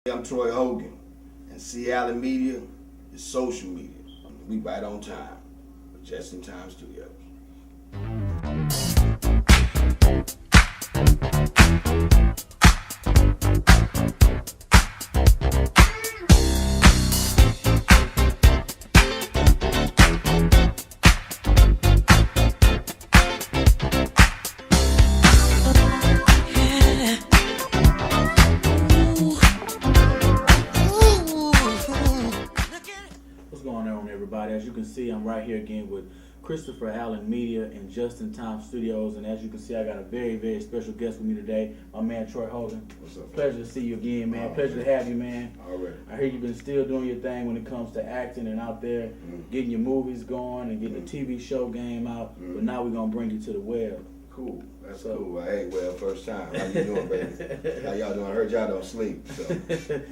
I'm Troy Hogan, and Seattle media is social media. We right on time with Just in Time Studios. As you can see, I'm right here again with Christopher Allen Media and Just in Time Studios, and as you can see, I got a very, very special guest with me today, my man Troy Hogan. What's up? Pleasure to see you again, man. Pleasure to have you, man. All right. I hear you've been still doing your thing when it comes to acting and out there, getting your movies going and getting the TV show game out, but now we're going to bring you to the web. Cool. That's cool. Hey, well, first time. How you doing, baby? How y'all doing? I heard y'all don't sleep. So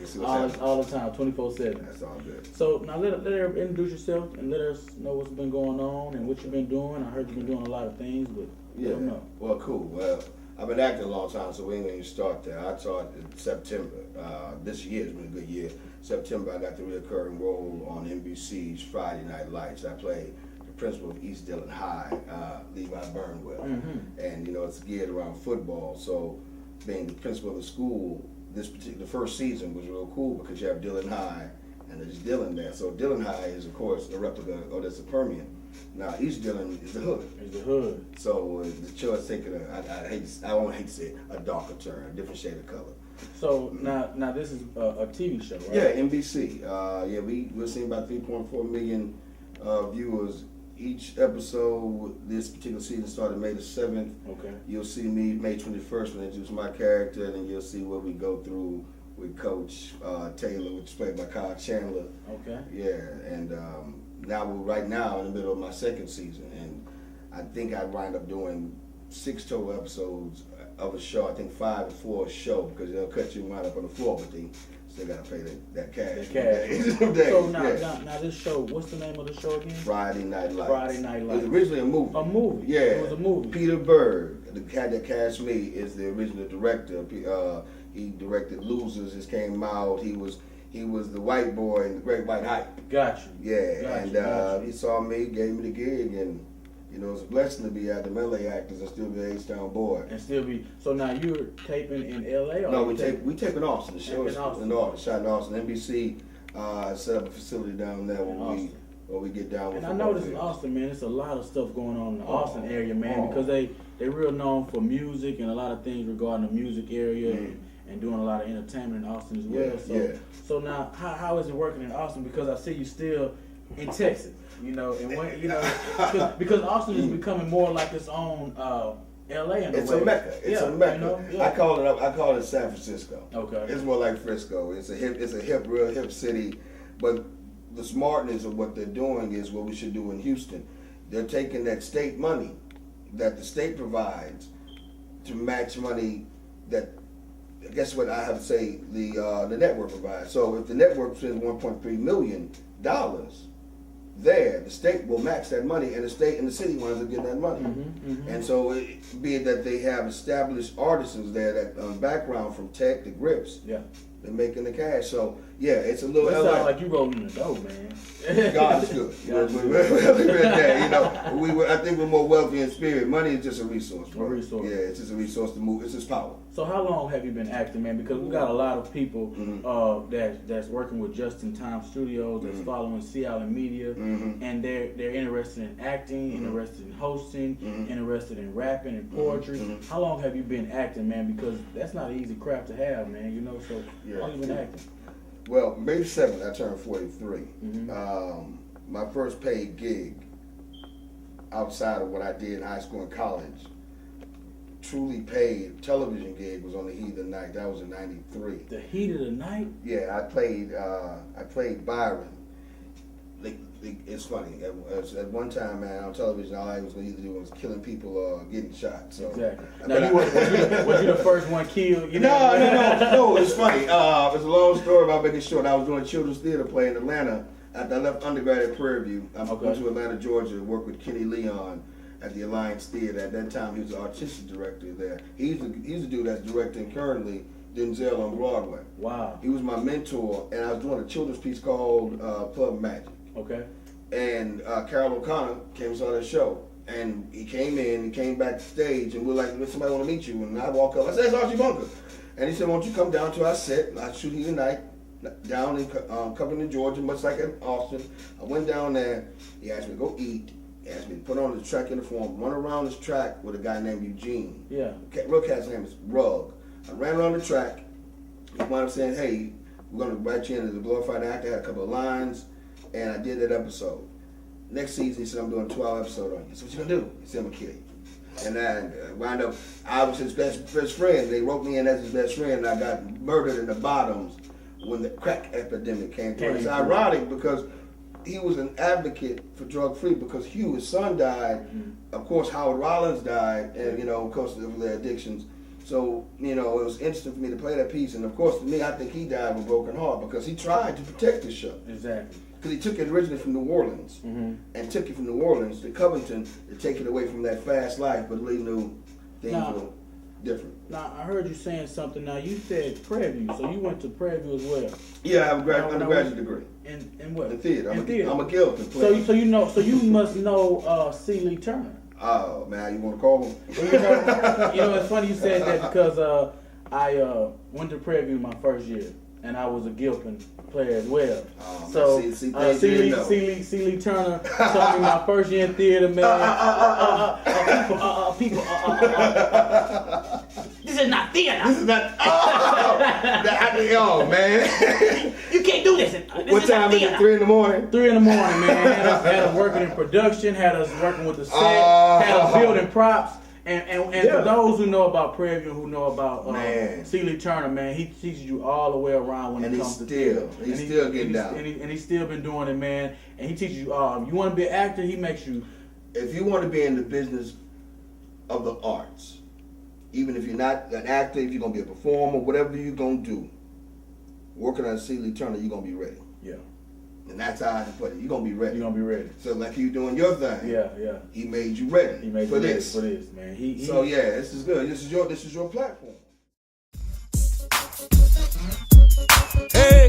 see what's all the time, 24/7. That's all good. So now let her introduce yourself and let us know what's been going on and what you've been doing. I heard you've been doing a lot of things, but let them know. Well, cool. Well, I've been acting a long time, so we ain't going to start there. I taught in September. This year has been a good year. September, I got the reoccurring role on NBC's Friday Night Lights. I played principal of East Dillon High, Levi Burnwell, and it's geared around football. So, being the principal of the school, the first season was real cool because you have Dillon High and there's Dillon there. So Dillon High is of course a replica, or that's a Permian. Now East Dillon is the hood. It's the hood. So the choice taking I don't hate to say it, a darker turn, a different shade of color. So now this is a TV show, right? Yeah, NBC. We're seeing about 3.4 million viewers. Each episode, this particular season started May the 7th. Okay. You'll see me May 21st when I introduce my character, and then you'll see what we go through with Coach Taylor, which is played by Kyle Chandler. Okay. Yeah, and now we're right now in the middle of my second season, and I think I wind up doing 6 total episodes of a show. I think 5 or 4 a show because they'll cut you wind up on the floor, but they still gotta pay that cash. So now this show, what's the name of the show again? Friday Night Lights. Friday Night Lights. It was originally a movie. A movie. Yeah. It was a movie. Peter Berg, the cat that cast me, is the original director. He directed Losers. It came out. He was the white boy in the Great White Hype. Got you. Yeah. He saw me, gave me the gig, and it's a blessing to be at the LA actors and still be an H-Town boy. And still be. So now you're taping in LA? Or no, we tape in Austin. The show is in Austin. Shot in Austin. NBC set up a facility down there where we get down with. And I noticed in Austin, man, there's a lot of stuff going on in the Austin area, man, because they're real known for music and a lot of things regarding the music area and doing a lot of entertainment in Austin as well. So now, how is it working in Austin? Because I see you still in Texas. Because Austin is becoming more like its own LA in a way. It's a mecca. It's a mecca. I call it San Francisco. Okay. It's more like Frisco. It's a real hip city. But the smartness of what they're doing is what we should do in Houston. They're taking that state money that the state provides to match money that, I guess what I have to say, the network provides. So if the network spends $1.3 million, the state will match that money, and the state and the city winds up getting that money. And so, be it that they have established artisans there that background from tech to grips, they're making the cash. So it's a little. It sounds like you rolling the dough, man. God is good. I think we're more wealthy in spirit. Money is just a resource, bro. Yeah, it's just a resource to move. It's just power. So how long have you been acting, man? Because we got a lot of people that's working with Just in Time Studios, that's following Seattle Media, and they're interested in acting, interested in hosting, interested in rapping and poetry. How long have you been acting, man? Because that's not an easy craft to have, man. So how long have you been acting? Well, May 7th, I turned 43. My first paid gig outside of what I did in high school and college, truly paid television gig, was on The Heat of the Night. That was in '93. The Heat of the Night? Yeah, I played Byron. It's funny. At one time, man, on television, all I was going to do was killing people or getting shot. So. Exactly. Now, was you the first one killed? No. It's funny. It's a long story about making sure. I was doing children's theater play in Atlanta. After I left undergrad at Prairie View, I went to Atlanta, Georgia, to work with Kenny Leon at the Alliance Theater. At that time, he was the artistic director there. He's the dude that's directing currently Denzel on Broadway. Wow. He was my mentor, and I was doing a children's piece called Club Magic. Okay. And Carol O'Connor came and saw that show. And he came back to stage, and we were like, somebody want to meet you. And I walk up, I said, it's Archie Bunker. And he said, why don't you come down to our set? And I shoot you tonight, down in Covington, Georgia, much like in Austin. I went down there, he asked me to go eat, he asked me to put on the track uniform, run around this track with a guy named Eugene. Yeah. Real cat's name is Rug. I ran around the track, he wound up saying, hey, we're going to write you in as a glorified actor. I had a couple of lines, and I did that episode. Next season, he said, I'm doing a 12 episode on you. I said, what you gonna do? He said, I'm gonna kill you. And I wound up, I was his best friend. They wrote me in as his best friend, and I got murdered in the Bottoms when the crack epidemic came through. It's ironic because he was an advocate for drug-free because Hugh, his son, died. Of course, Howard Rollins died, and, you know, of course, of their addictions. So, you know, it was interesting for me to play that piece. And, of course, to me, I think he died with a broken heart because he tried to protect the show. Exactly. Because he took it originally from New Orleans and took it from New Orleans to Covington to take it away from that fast life, but Lee knew things were different. Now, I heard you saying something. Now, you said Prairie View, so you went to Prairie View as well. Yeah, I have an undergraduate degree. In what? In theater. Theater. I'm a Gilpin So player. you must know C. Lee Turner. Oh, man, you want to call him? You know, it's funny you said that because I went to Prairie View my first year, and I was a Gilpin player as well. So C. Lee Turner told me my first year in theater, man. People. This is not theater. This is not. Oh, man. You can't do this. What time is it? 3 in the morning? 3 in the morning, man. Had us working in production, had us working with the set, had us building props. And for those who know about Prairie View, who know about C. Lee Turner, man, he teaches you all the way around when it comes to theater. He's still getting down. And he's still been doing it, man. And he teaches you, you want to be an actor, he makes you. If you want to be in the business of the arts, even if you're not an actor, if you're going to be a performer, whatever you're going to do, working on C. Lee Turner, you're going to be ready. Yeah. And that's how I put it. You're going to be ready. You're going to be ready. So like you doing your thing. Yeah. He made you ready. He made for you ready this. for this, man. So yeah, this is good. This is your platform. Hey.